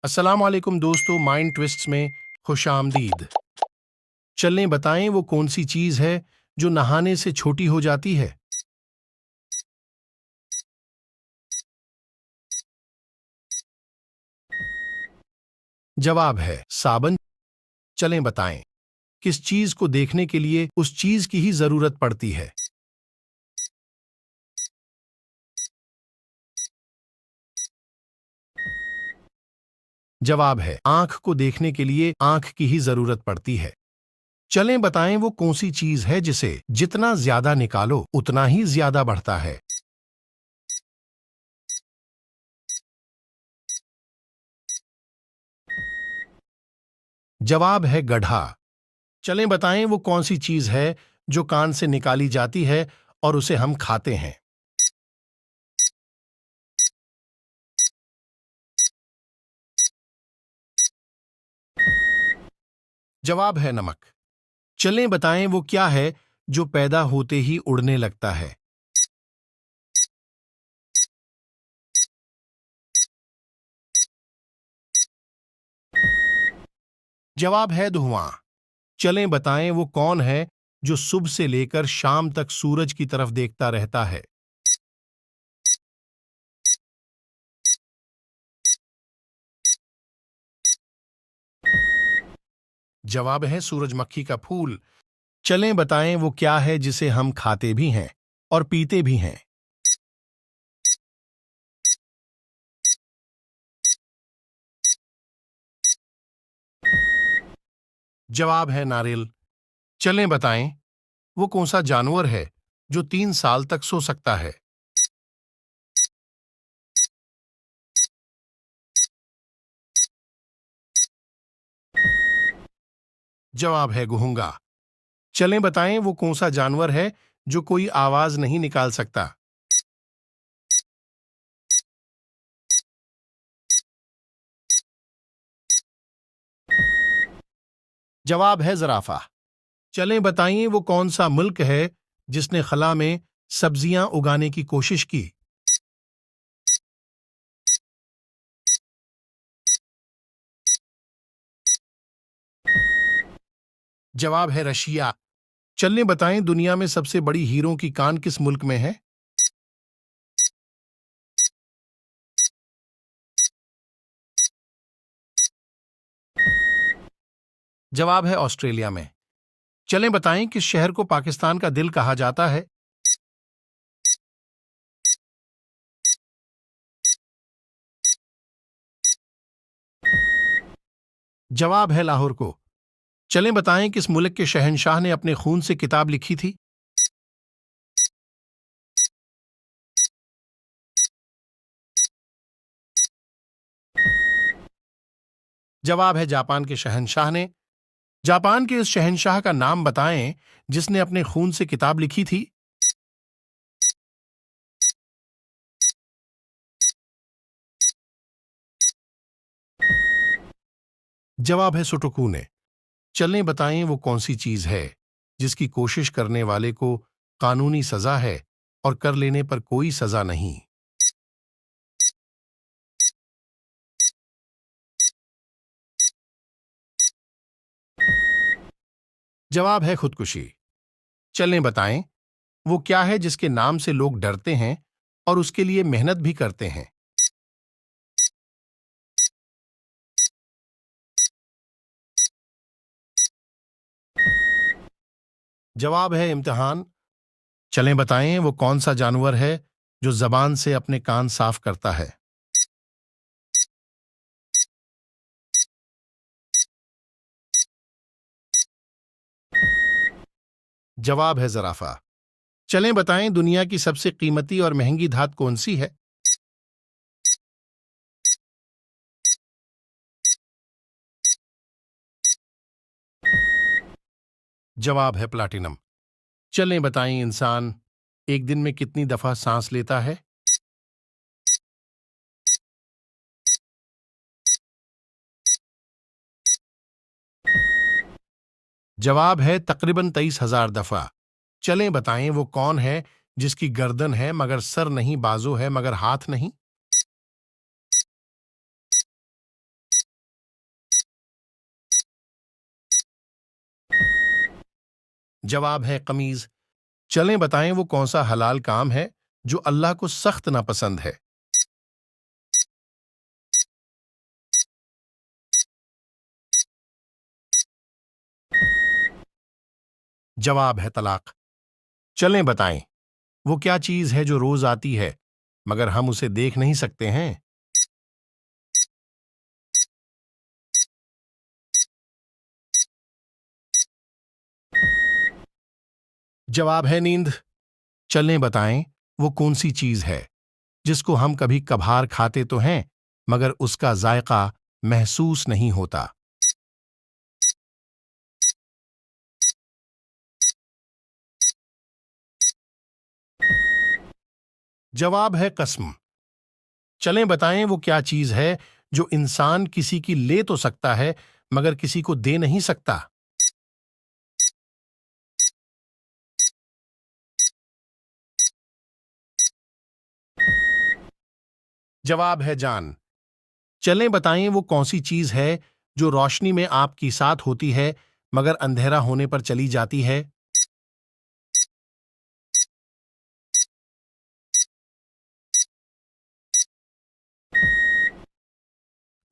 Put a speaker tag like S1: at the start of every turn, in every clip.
S1: अस्सलाम वालेकुम दोस्तों, माइंड ट्विस्ट्स में खुश आमदीद। चलें बताएं वो कौन सी चीज है जो नहाने से छोटी हो जाती है। जवाब है साबन। चलें बताएं किस चीज को देखने के लिए उस चीज की ही जरूरत पड़ती है। जवाब है आंख को देखने के लिए आंख की ही जरूरत पड़ती है। चलें बताएं वो कौन सी चीज है जिसे जितना ज्यादा निकालो उतना ही ज्यादा बढ़ता है। जवाब है गड्ढा। चलें बताएं वो कौन सी चीज है जो कान से निकाली जाती है और उसे हम खाते हैं। जवाब है नमक। चलें बताएं वो क्या है जो पैदा होते ही उड़ने लगता है। जवाब है धुआं। चलें बताएं वो कौन है जो सुबह से लेकर शाम तक सूरज की तरफ देखता रहता है। जवाब है सूरजमुखी का फूल। चलें बताएं वो क्या है जिसे हम खाते भी हैं और पीते भी हैं। जवाब है नारियल। चलें बताएं वो कौन सा जानवर है जो 3 साल तक सो सकता है। जवाब है घोंघा। चलें बताएं वो कौन सा जानवर है जो कोई आवाज नहीं निकाल सकता। जवाब है जराफा। चलें बताइए वो कौन सा मुल्क है जिसने खला में सब्जियां उगाने की कोशिश की। जवाब है रशिया। चलें बताएं दुनिया में सबसे बड़ी हीरों की कान किस मुल्क में है। जवाब है ऑस्ट्रेलिया में। चलें बताएं किस शहर को पाकिस्तान का दिल कहा जाता है। जवाब है लाहौर को। चलें बताएं किस मुल्क के शहंशाह ने अपने खून से किताब लिखी थी। जवाब है जापान के शहंशाह ने। जापान के इस शहंशाह का नाम बताएं जिसने अपने खून से किताब लिखी थी। जवाब है सुटोकूने। चलें बताएं वो कौन सी चीज है जिसकी कोशिश करने वाले को कानूनी सजा है और कर लेने पर कोई सजा नहीं। जवाब है खुदकुशी। चलें बताएं वो क्या है जिसके नाम से लोग डरते हैं और उसके लिए मेहनत भी करते हैं। जवाब है इम्तिहान। चलें बताएं वो कौन सा जानवर है जो जबान से अपने कान साफ करता है। जवाब है जराफा। चलें बताएं दुनिया की सबसे कीमती और महंगी धात कौन सी है। जवाब है प्लाटिनम। चलें बताएं इंसान एक दिन में कितनी दफा सांस लेता है। जवाब है तकरीबन 23,000 दफा। चलें बताएं वो कौन है जिसकी गर्दन है मगर सर नहीं, बाजू है मगर हाथ नहीं। जवाब है कमीज। चलें बताएं वो कौन सा हलाल काम है जो अल्लाह को सख्त नापसंद है। जवाब है तलाक। चलें बताएं वो क्या चीज है जो रोज आती है मगर हम उसे देख नहीं सकते हैं। जवाब है नींद। चलें बताएं वो कौन सी चीज है जिसको हम कभी कभार खाते तो हैं मगर उसका जायका महसूस नहीं होता। जवाब है कसम। चलें बताएं वो क्या चीज है जो इंसान किसी की ले तो सकता है मगर किसी को दे नहीं सकता। जवाब है जान। चलें बताएं वो कौन सी चीज है जो रोशनी में आपकी साथ होती है मगर अंधेरा होने पर चली जाती है।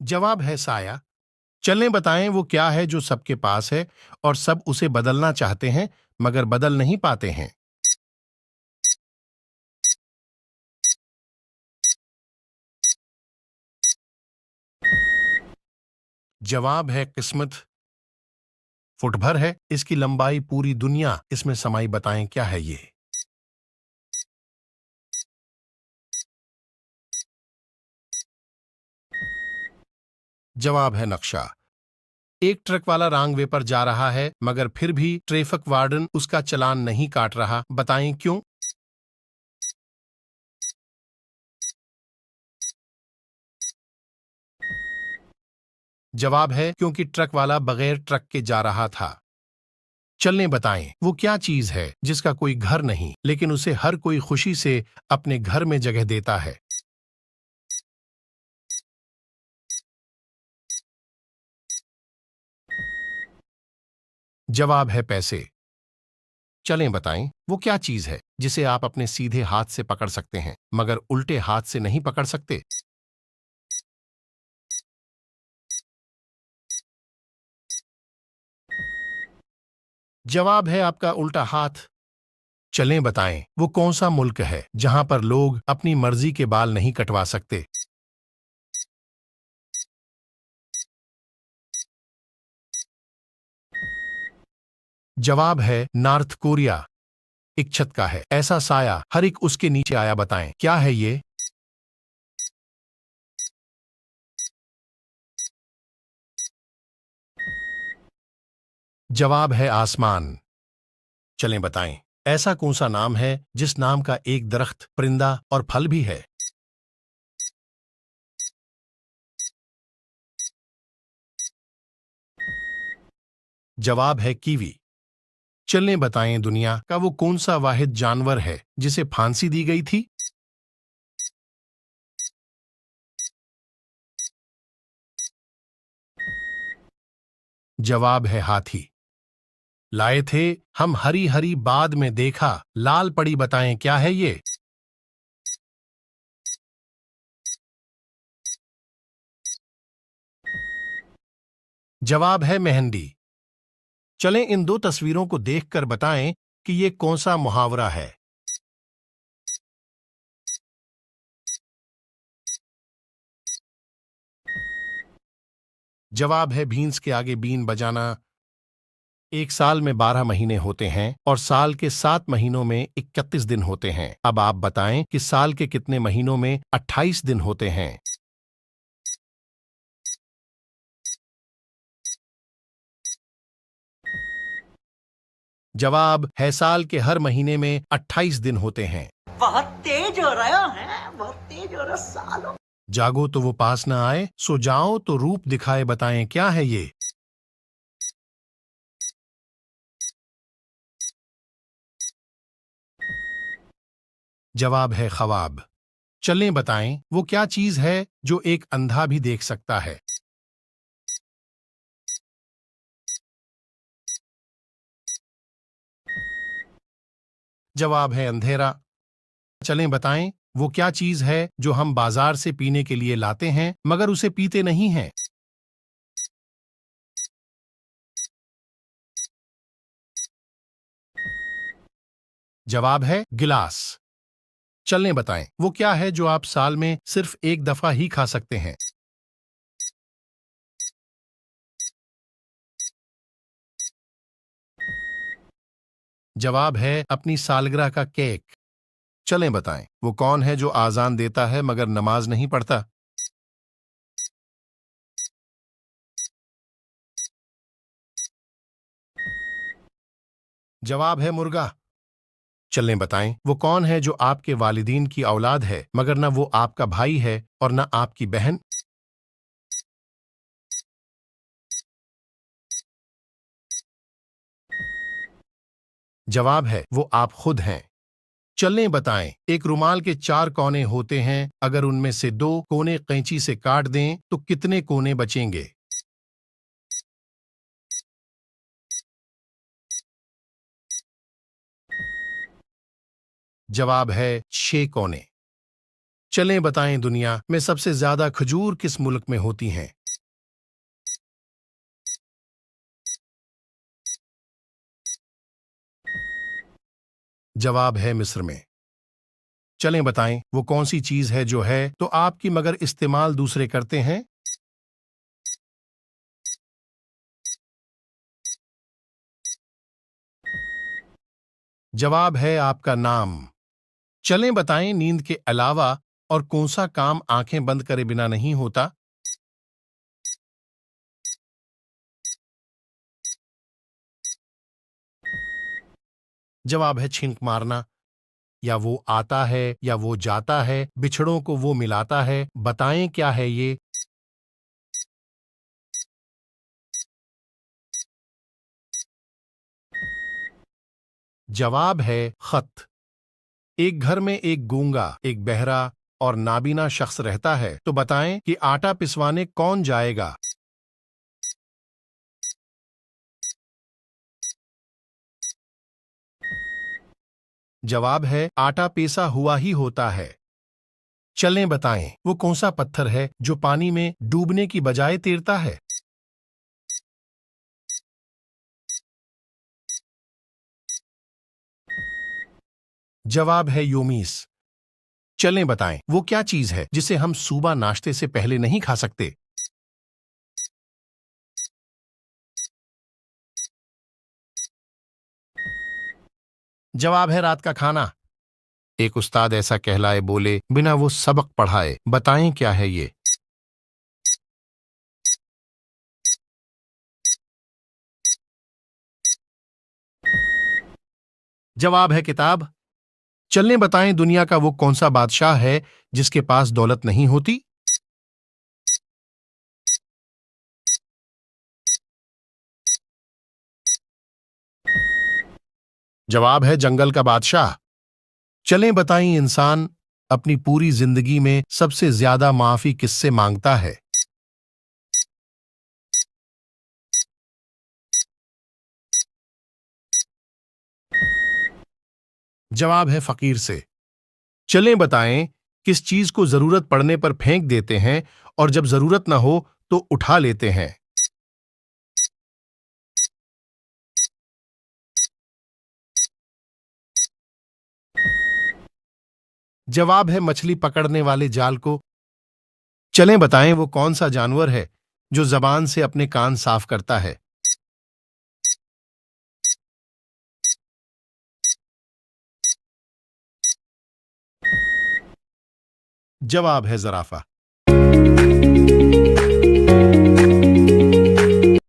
S1: जवाब है साया। चलें बताएं वो क्या है जो सबके पास है और सब उसे बदलना चाहते हैं मगर बदल नहीं पाते हैं। जवाब है किस्मत। फुट भर है इसकी लंबाई पूरी दुनिया इसमें समाई, बताएं क्या है ये। जवाब है नक्शा। एक ट्रक वाला रॉन्ग वे पर जा रहा है मगर फिर भी ट्रैफिक वार्डन उसका चालान नहीं काट रहा, बताएं क्यों। जवाब है क्योंकि ट्रक वाला बगैर ट्रक के जा रहा था। चलने बताएं वो क्या चीज है जिसका कोई घर नहीं लेकिन उसे हर कोई खुशी से अपने घर में जगह देता है। जवाब है पैसे। चलें बताएं वो क्या चीज है जिसे आप अपने सीधे हाथ से पकड़ सकते हैं मगर उल्टे हाथ से नहीं पकड़ सकते। जवाब है आपका उल्टा हाथ। चलें बताएं वो कौन सा मुल्क है जहां पर लोग अपनी मर्जी के बाल नहीं कटवा सकते। जवाब है नॉर्थ कोरिया। एक छत का है ऐसा साया हर एक उसके नीचे आया, बताएं क्या है ये। जवाब है आसमान। चलें बताएं ऐसा कौन सा नाम है जिस नाम का एक दरख्त, परिंदा और फल भी है। जवाब है कीवी। चलें बताएं दुनिया का वो कौन सा वाहिद जानवर है जिसे फांसी दी गई थी। जवाब है हाथी। लाए थे हम हरी हरी बाद में देखा लाल पड़ी, बताएं क्या है ये। जवाब है मेहंदी। चलें इन दो तस्वीरों को देखकर बताएं कि ये कौन सा मुहावरा है। जवाब है भींस के आगे बीन बजाना। एक साल में 12 महीने होते हैं और साल के 7 महीनों में 31 दिन होते हैं। अब आप बताएं कि साल के कितने महीनों में 28 दिन होते हैं। जवाब है साल के हर महीने में 28 दिन होते हैं।
S2: बहुत तेज हो रहा है, बहुत तेज हो रहा सालो।
S1: जागो तो वो पास न आए, सो जाओ तो रूप दिखाए, बताएं क्या है ये। जवाब है ख्वाब। चलें बताएं वो क्या चीज है जो एक अंधा भी देख सकता है। जवाब है अंधेरा। चलें बताएं, वो क्या चीज है जो हम बाजार से पीने के लिए लाते हैं मगर उसे पीते नहीं हैं? जवाब है गिलास। चलें बताएं, वो क्या है जो आप साल में सिर्फ एक दफा ही खा सकते हैं? जवाब है अपनी सालगिरह का केक। चलें बताएं, वो कौन है जो आजान देता है मगर नमाज नहीं पढ़ता? जवाब है मुर्गा। चलें बताएं, वो कौन है जो आपके वालिदीन की औलाद है मगर न वो आपका भाई है और न आपकी बहन? जवाब है वो आप खुद हैं। चलें बताएं, एक रुमाल के 4 कोने होते हैं, अगर उनमें से 2 कोने कैंची से काट दें तो कितने कोने बचेंगे? जवाब है 6 कोने। चलें बताएं, दुनिया में सबसे ज्यादा खजूर किस मुल्क में होती हैं? जवाब है मिस्र में। चलें बताएं, वो कौन सी चीज है जो है तो आपकी मगर इस्तेमाल दूसरे करते हैं? जवाब है आपका नाम। चलें बताएं, नींद के अलावा और कौन सा काम आंखें बंद करे बिना नहीं होता? जवाब है छींक मारना। या वो आता है या वो जाता है, बिछड़ों को वो मिलाता है, बताएं क्या है ये? जवाब है खत। एक घर में एक गूंगा, एक बहरा और नाबीना शख्स रहता है, तो बताएं कि आटा पिसवाने कौन जाएगा? जवाब है आटा पेसा हुआ ही होता है। चलें बताएं, वो कौन सा पत्थर है जो पानी में डूबने की बजाय तैरता है? जवाब है यूमीस। चलें बताएं, वो क्या चीज है जिसे हम सुबह नाश्ते से पहले नहीं खा सकते? जवाब है रात का खाना। एक उस्ताद ऐसा कहलाए बोले बिना वो सबक पढ़ाए, बताएं क्या है ये? जवाब है किताब। चलने बताएं, दुनिया का वो कौन सा बादशाह है जिसके पास दौलत नहीं होती? जवाब है जंगल का बादशाह। चलें बताएं, इंसान अपनी पूरी जिंदगी में सबसे ज्यादा माफी किससे मांगता है? जवाब है फकीर से। चलें बताएं, किस चीज को जरूरत पड़ने पर फेंक देते हैं और जब जरूरत न हो तो उठा लेते हैं? जवाब है मछली पकड़ने वाले जाल को। चलें बताएं, वो कौन सा जानवर है जो जबान से अपने कान साफ करता है? जवाब है जराफा।